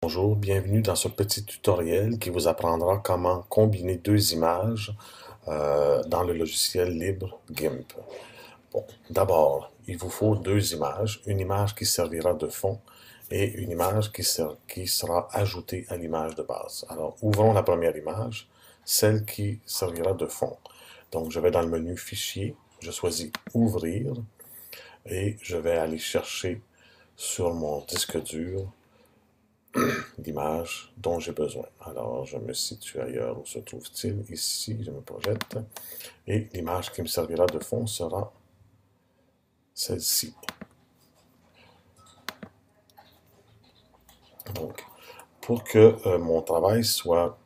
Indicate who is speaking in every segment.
Speaker 1: Bonjour, bienvenue dans ce petit tutoriel qui vous apprendra comment combiner deux images dans le logiciel libre GIMP. Bon, d'abord, il vous faut deux images, une image qui servira de fond et une image qui sera ajoutée à l'image de base. Alors, ouvrons la première image, celle qui servira de fond. Donc, je vais dans le menu Fichier, je choisis Ouvrir et je vais aller chercher sur mon disque dur l'image dont j'ai besoin. Alors, je me situe ailleurs. Où se trouve-t-il? Ici, je me projette. Et l'image qui me servira de fond sera celle-ci. Donc, pour que mon travail soit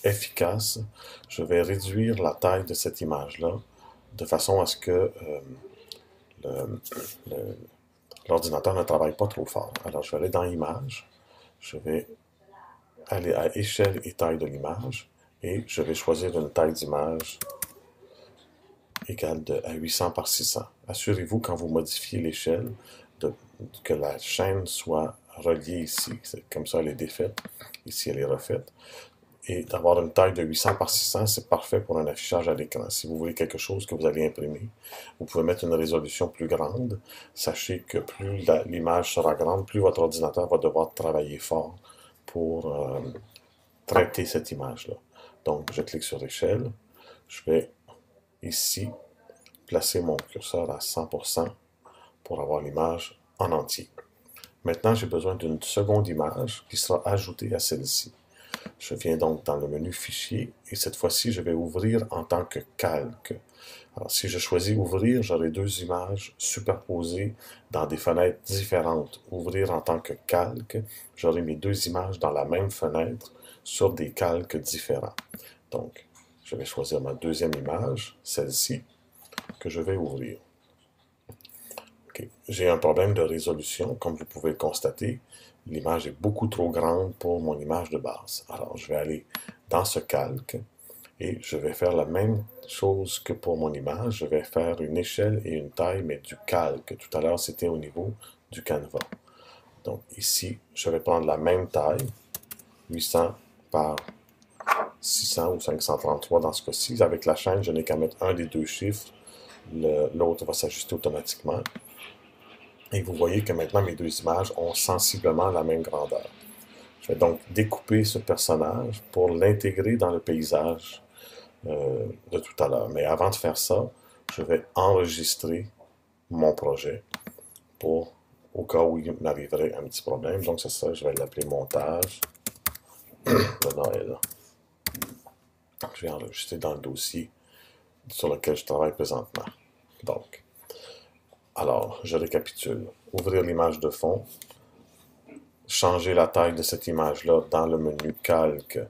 Speaker 1: efficace, je vais réduire la taille de cette image-là de façon à ce que le- le- l'ordinateur ne travaille pas trop fort. Alors, je vais aller dans Images, je vais aller à Échelle et taille de l'image, et je vais choisir une taille d'image égale à 800 par 600. Assurez-vous quand vous modifiez l'échelle que la chaîne soit reliée ici. Comme ça, elle est défaite. Ici, elle est refaite. Et d'avoir une taille de 800 par 600, c'est parfait pour un affichage à l'écran. Si vous voulez quelque chose que vous allez imprimer, vous pouvez mettre une résolution plus grande. Sachez que plus l'image sera grande, plus votre ordinateur va devoir travailler fort pour traiter cette image-là. Donc, je clique sur échelle. Je vais ici placer mon curseur à 100% pour avoir l'image en entier. Maintenant, j'ai besoin d'une seconde image qui sera ajoutée à celle-ci. Je viens donc dans le menu Fichier et cette fois-ci, je vais ouvrir en tant que calque. Alors, si je choisis Ouvrir, j'aurai deux images superposées dans des fenêtres différentes. Ouvrir en tant que calque, j'aurai mes deux images dans la même fenêtre sur des calques différents. Donc, je vais choisir ma deuxième image, celle-ci, que je vais ouvrir. Okay. J'ai un problème de résolution, comme vous pouvez le constater. L'image est beaucoup trop grande pour mon image de base. Alors, je vais aller dans ce calque et je vais faire la même chose que pour mon image. Je vais faire une échelle et une taille, mais du calque. Tout à l'heure, c'était au niveau du canevas. Donc ici, je vais prendre la même taille, 800 par 600 ou 533 dans ce cas-ci. Avec la chaîne, je n'ai qu'à mettre un des deux chiffres. L'autre va s'ajuster automatiquement. Et vous voyez que maintenant mes deux images ont sensiblement la même grandeur. Je vais donc découper ce personnage pour l'intégrer dans le paysage de tout à l'heure. Mais avant de faire ça, je vais enregistrer mon projet pour, au cas où il m'arriverait un petit problème. Donc c'est ça, je vais l'appeler montage de Noël. Je vais enregistrer dans le dossier sur lequel je travaille présentement. Donc, alors, je récapitule. Ouvrir l'image de fond, changer la taille de cette image-là dans le menu calque,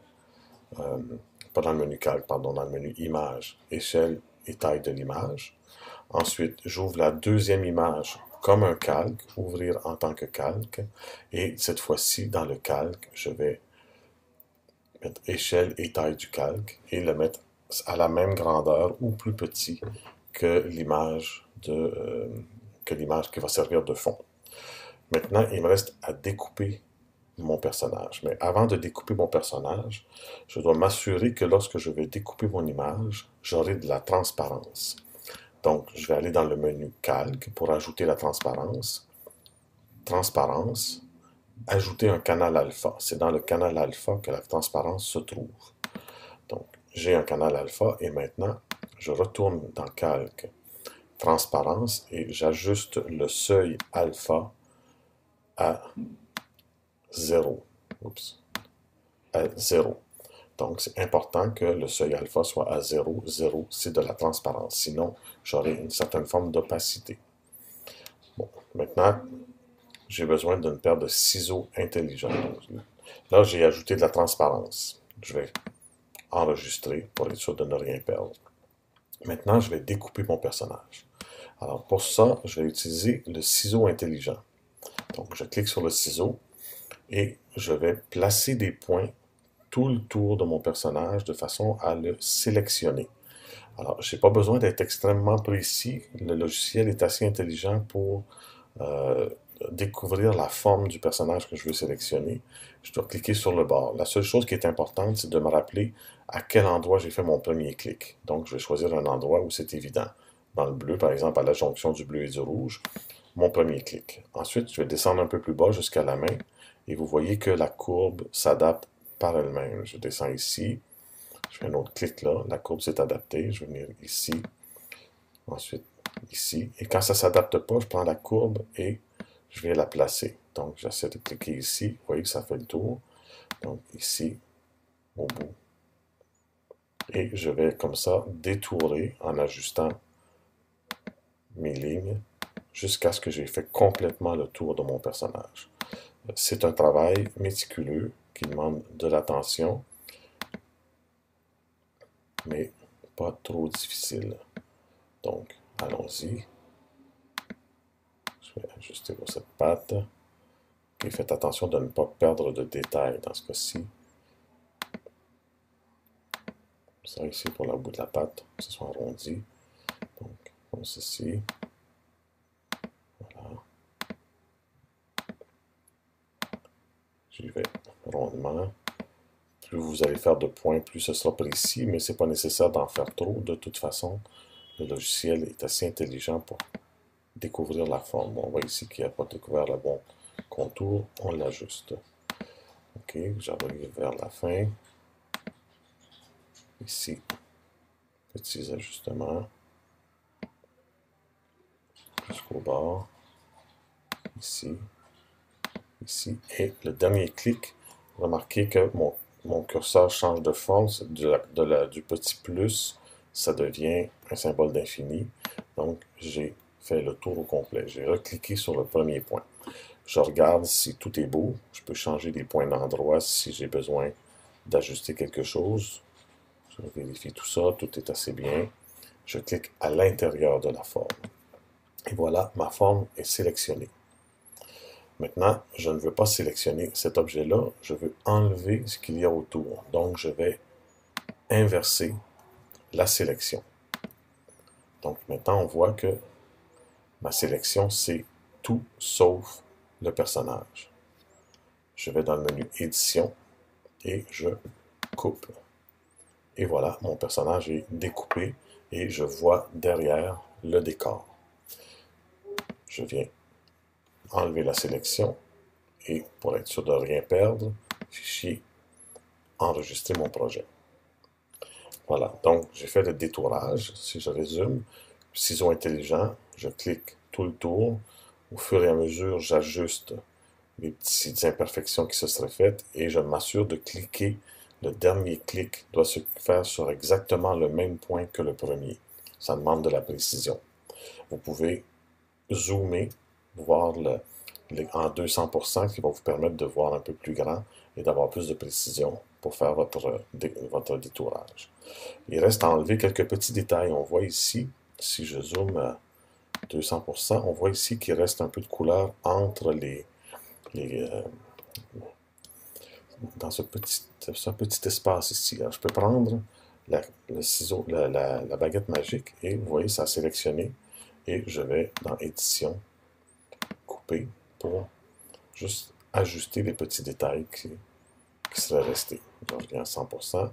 Speaker 1: pas dans le menu calque, pardon, dans le menu image, échelle et taille de l'image. Ensuite, j'ouvre la deuxième image comme un calque, ouvrir en tant que calque, et cette fois-ci, dans le calque, je vais mettre échelle et taille du calque et le mettre à la même grandeur ou plus petit que l'image qui va servir de fond. Maintenant, il me reste à découper mon personnage. Mais avant de découper mon personnage, je dois m'assurer que lorsque je vais découper mon image, j'aurai de la transparence. Donc, je vais aller dans le menu Calque pour ajouter la transparence. Transparence, ajouter un canal alpha. C'est dans le canal alpha que la transparence se trouve. Donc, j'ai un canal alpha et maintenant, je retourne dans Calque, Transparence et j'ajuste le seuil alpha à 0. Oups. À 0. Donc, c'est important que le seuil alpha soit à 0. 0, c'est de la transparence. Sinon, j'aurai une certaine forme d'opacité. Bon, maintenant, j'ai besoin d'une paire de ciseaux intelligents. Là, j'ai ajouté de la transparence. Je vais enregistrer pour être sûr de ne rien perdre. Maintenant, je vais découper mon personnage. Alors, pour ça, je vais utiliser le ciseau intelligent. Donc, je clique sur le ciseau et je vais placer des points tout le tour de mon personnage de façon à le sélectionner. Alors, je n'ai pas besoin d'être extrêmement précis. Le logiciel est assez intelligent pour découvrir la forme du personnage que je veux sélectionner, je dois cliquer sur le bord. La seule chose qui est importante, c'est de me rappeler à quel endroit j'ai fait mon premier clic. Donc, je vais choisir un endroit où c'est évident. Dans le bleu, par exemple, à la jonction du bleu et du rouge, mon premier clic. Ensuite, je vais descendre un peu plus bas jusqu'à la main, et vous voyez que la courbe s'adapte par elle-même. Je descends ici, je fais un autre clic là, la courbe s'est adaptée, je vais venir ici, ensuite ici, et quand ça ne s'adapte pas, je prends la courbe et je vais la placer. Donc, j'essaie de cliquer ici, vous voyez que ça fait le tour, donc ici, au bout, et je vais comme ça détourer en ajustant mes lignes jusqu'à ce que j'ai fait complètement le tour de mon personnage. C'est un travail méticuleux qui demande de l'attention, mais pas trop difficile. Donc, allons-y. Je vais ajuster pour cette patte. Et faites attention de ne pas perdre de détails dans ce cas-ci. Ça ici pour le bout de la patte, que ce soit arrondi. Donc, comme ceci. Voilà. J'y vais rondement. Plus vous allez faire de points, plus ce sera précis, mais ce n'est pas nécessaire d'en faire trop. De toute façon, le logiciel est assez intelligent pour découvrir la forme. On voit ici qu'il n'a pas découvert le bon contour, on l'ajuste. Ok, j'arrive vers la fin. Ici, petits ajustements jusqu'au bord. Ici, ici. Et le dernier clic, remarquez que mon curseur change de forme. Du petit plus, ça devient un symbole d'infini. Donc, j'ai fait le tour au complet. J'ai recliqué sur le premier point. Je regarde si tout est beau. Je peux changer des points d'endroit si j'ai besoin d'ajuster quelque chose. Je vérifie tout ça, tout est assez bien. Je clique à l'intérieur de la forme. Et voilà, ma forme est sélectionnée. Maintenant, je ne veux pas sélectionner cet objet-là, je veux enlever ce qu'il y a autour. Donc, je vais inverser la sélection. Donc, maintenant, on voit que ma sélection, c'est tout sauf le personnage. Je vais dans le menu Édition et je coupe. Et voilà, mon personnage est découpé et je vois derrière le décor. Je viens enlever la sélection et pour être sûr de ne rien perdre, fichier, enregistrer mon projet. Voilà, donc j'ai fait le détourage. Si je résume, ciseau intelligent, je clique tout le tour. Au fur et à mesure, j'ajuste les petites imperfections qui se seraient faites et je m'assure de cliquer. Le dernier clic doit se faire sur exactement le même point que le premier. Ça demande de la précision. Vous pouvez zoomer, voir en 200%, qui va vous permettre de voir un peu plus grand et d'avoir plus de précision pour faire votre détourage. Il reste à enlever quelques petits détails. On voit ici, si je zoome à 200%, on voit ici qu'il reste un peu de couleur entre dans ce petit espace ici. Alors, je peux prendre le ciseau, la baguette magique et vous voyez, ça a sélectionné et je vais dans Édition, couper pour juste ajuster les petits détails qui seraient restés. Je reviens à 100%.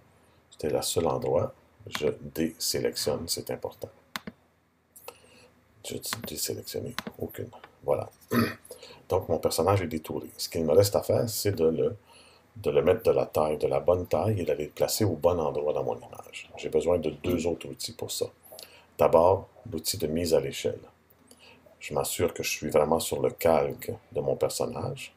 Speaker 1: C'était le seul endroit. Je désélectionne, c'est important. Je désélectionne aucune. Voilà. Donc, mon personnage est détouré. Ce qu'il me reste à faire, c'est de le mettre de la bonne taille et d'aller le placer au bon endroit dans mon image. J'ai besoin de deux autres outils pour ça. D'abord, l'outil de mise à l'échelle. Je m'assure que je suis vraiment sur le calque de mon personnage.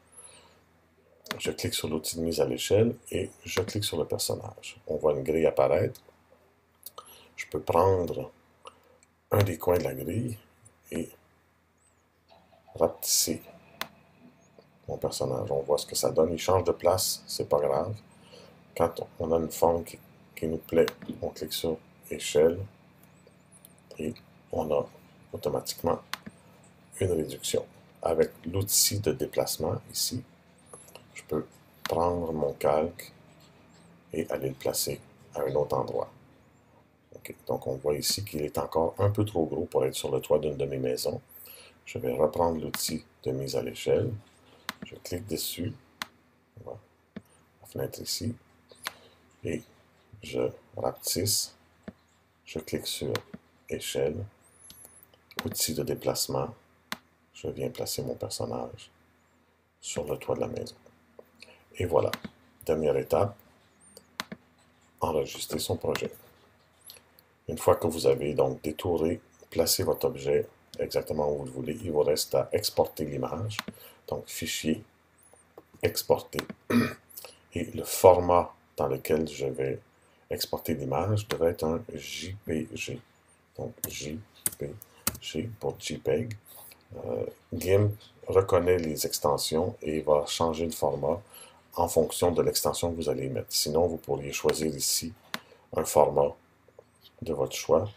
Speaker 1: Je clique sur l'outil de mise à l'échelle et je clique sur le personnage. On voit une grille apparaître. Je peux prendre un des coins de la grille et rapetisser mon personnage. On voit ce que ça donne. Il change de place, c'est pas grave. Quand on a une forme qui nous plaît, on clique sur échelle et on a automatiquement une réduction. Avec l'outil de déplacement ici, je peux prendre mon calque et aller le placer à un autre endroit. Okay. Donc on voit ici qu'il est encore un peu trop gros pour être sur le toit d'une de mes maisons. je vais reprendre l'outil de mise à l'échelle. Je clique dessus, voilà, la fenêtre ici, et je rapetisse. Je clique sur échelle, outil de déplacement. Je viens placer mon personnage sur le toit de la maison. Et voilà, dernière étape, enregistrer son projet. Une fois que vous avez donc détouré, placé votre objet exactement où vous le voulez, il vous reste à exporter l'image. Donc, fichier, exporter. Et le format dans lequel je vais exporter l'image devrait être un JPG. Donc, JPG pour JPEG. GIMP reconnaît les extensions et va changer le format en fonction de l'extension que vous allez mettre. Sinon, vous pourriez choisir ici un format de votre choix.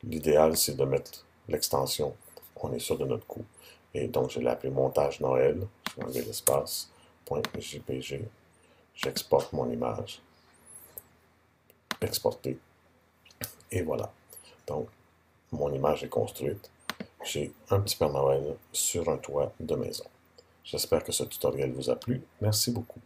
Speaker 1: L'idéal, c'est de mettre l'extension. On est sûr de notre coup. Et donc, je l'ai appelé montage Noël. Je vais enlever l'espace. .jpg. J'exporte mon image. Exporter. Et voilà. Donc, mon image est construite. J'ai un petit Père Noël sur un toit de maison. J'espère que ce tutoriel vous a plu. Merci beaucoup.